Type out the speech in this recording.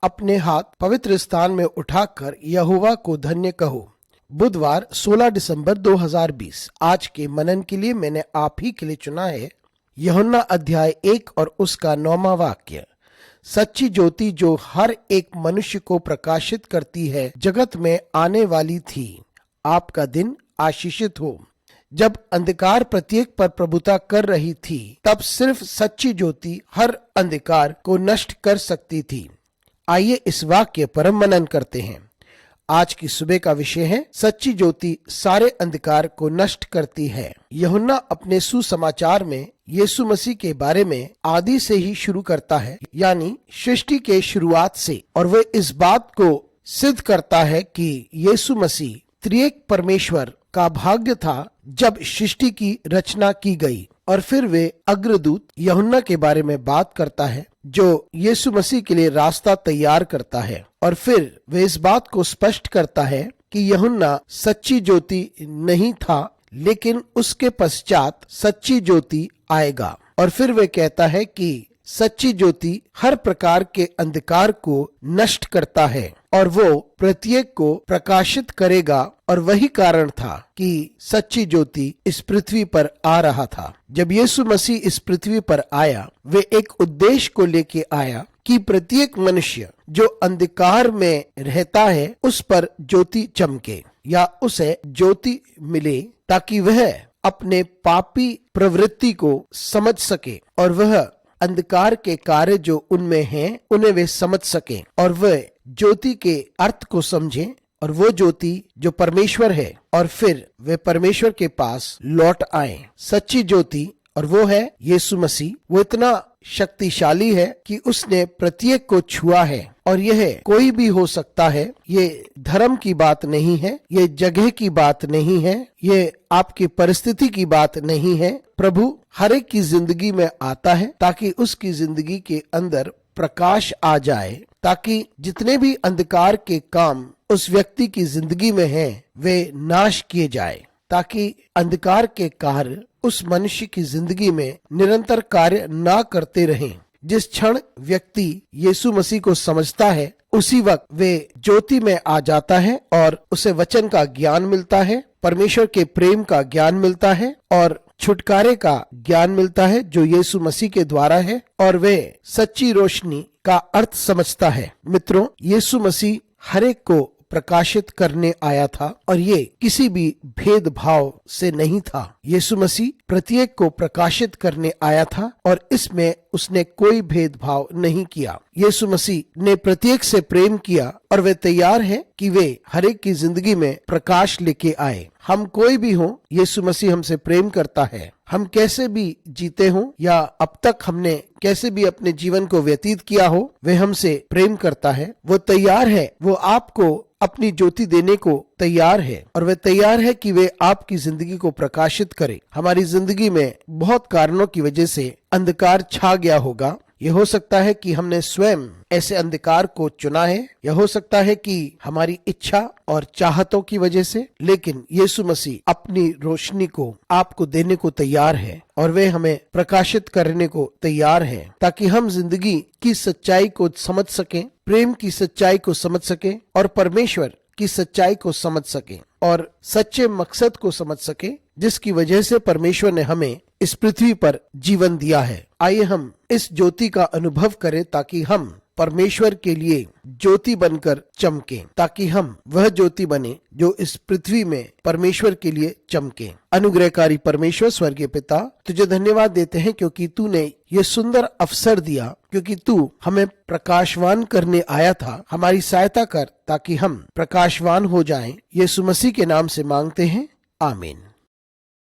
अपने हाथ पवित्र स्थान में उठाकर यहोवा को धन्य कहो। बुधवार 16 दिसंबर 2020। आज के मनन के लिए मैंने आप ही के लिए चुना है यूहन्ना अध्याय 1 और उसका 9वां वाक्य। सच्ची ज्योति जो हर एक मनुष्य को प्रकाशित करती है जगत में आने वाली थी। आपका दिन आशीषित हो। जब अंधकार प्रत्येक पर प्रभुता कर रही थी तब सिर्फ सच्ची ज्योति हर अंधकार को नष्ट कर सकती थी। आइए इस वाक्य पर मनन करते हैं। आज की सुबह का विषय है सच्ची ज्योति सारे अंधकार को नष्ट करती है। यूहन्ना अपने सुसमाचार में यीशु मसीह के बारे में आदि से ही शुरू करता है, यानी सृष्टि के शुरुआत से, और वह इस बात को सिद्ध करता है कि यीशु मसीह त्रिएक परमेश्वर का भाग्य था जब सृष्टि की रचना की गई। और फिर वे अग्रदूत यूहन्ना के बारे में बात करता है जो यीशु मसीह के लिए रास्ता तैयार करता है। और फिर वे इस बात को स्पष्ट करता है कि यूहन्ना सच्ची ज्योति नहीं था, लेकिन उसके पश्चात सच्ची ज्योति आएगा। और फिर वे कहता है कि सच्ची ज्योति हर प्रकार के अंधकार को नष्ट करता है और वो प्रत्येक को प्रकाशित करेगा। और वही कारण था कि सच्ची ज्योति इस पृथ्वी पर आ रहा था। जब यीशु मसीह इस पृथ्वी पर आया, वे एक उद्देश्य को लेके आया कि प्रत्येक मनुष्य जो अंधकार में रहता है उस पर ज्योति चमके या उसे ज्योति मिले, ताकि वह अपने पापी प्रवृत्ति को समझ सके और वह अंधकार के कार्य जो उनमें हैं उन्हें वे समझ सके और वह ज्योति के अर्थ को समझे, और वो ज्योति जो परमेश्वर है, और फिर वे परमेश्वर के पास लौट आए। सच्ची ज्योति, और वो है यीशु मसीह, वो इतना शक्तिशाली है कि उसने प्रत्येक को छुआ है। और यह कोई भी हो सकता है। ये धर्म की बात नहीं है, ये जगह की बात नहीं है, ये आपकी परिस्थिति की बात नहीं है। प्रभु हर एक की जिंदगी में आता है ताकि उसकी जिंदगी के अंदर प्रकाश आ जाए, ताकि जितने भी अंधकार के काम उस व्यक्ति की जिंदगी में हैं वे नाश किए जाए, ताकि अंधकार के कार्य उस मनुष्य की जिंदगी में निरंतर कार्य ना करते रहें। जिस क्षण व्यक्ति यीशु मसीह को समझता है उसी वक्त वे ज्योति में आ जाता है और उसे वचन का ज्ञान मिलता है, परमेश्वर के प्रेम का ज्ञान मिलता है और छुटकारे का ज्ञान मिलता है जो यीशु मसीह के द्वारा है, और वे सच्ची रोशनी का अर्थ समझता है। मित्रों, यीशु मसीह हर एक को प्रकाशित करने आया था और ये किसी भी भेदभाव से नहीं था। यीशु मसीह प्रत्येक को प्रकाशित करने आया था और इसमें उसने कोई भेदभाव नहीं किया। यीशु मसीह ने प्रत्येक से प्रेम किया और वे तैयार है कि वे हर एक की जिंदगी में प्रकाश लेके आए। हम कोई भी हो, यीशु मसीह हमसे प्रेम करता है। हम कैसे भी जीते हो या अब तक हमने कैसे भी अपने जीवन को व्यतीत किया हो, वे हमसे प्रेम करता है। वो तैयार है, वो आपको अपनी ज्योति देने को तैयार है और वे तैयार है कि वे आपकी जिंदगी को प्रकाशित करे। हमारी जिंदगी में बहुत कारणों की वजह से अंधकार छा गया होगा। यह हो सकता है कि हमने स्वयं ऐसे अंधकार को चुना है, यह हो सकता है कि हमारी इच्छा और चाहतों की वजह से, लेकिन यीशु मसीह अपनी रोशनी को आपको देने को तैयार है और वे हमें प्रकाशित करने को तैयार है, ताकि हम जिंदगी की सच्चाई को समझ सकें, प्रेम की सच्चाई को समझ सकें और परमेश्वर की सच्चाई को समझ सकें और सच्चे मकसद को समझ सकें जिसकी वजह से परमेश्वर ने हमें इस पृथ्वी पर जीवन दिया है। आइए हम इस ज्योति का अनुभव करें ताकि हम परमेश्वर के लिए ज्योति बनकर चमके, ताकि हम वह ज्योति बने जो इस पृथ्वी में परमेश्वर के लिए चमके। अनुग्रहकारी परमेश्वर स्वर्गीय पिता, तुझे धन्यवाद देते हैं क्योंकि तूने ये सुंदर अवसर दिया, क्योंकि तू हमें प्रकाशवान करने आया था। हमारी सहायता कर ताकि हम प्रकाशवान हो जाएं। यीशु मसीह के नाम से मांगते हैं, आमीन।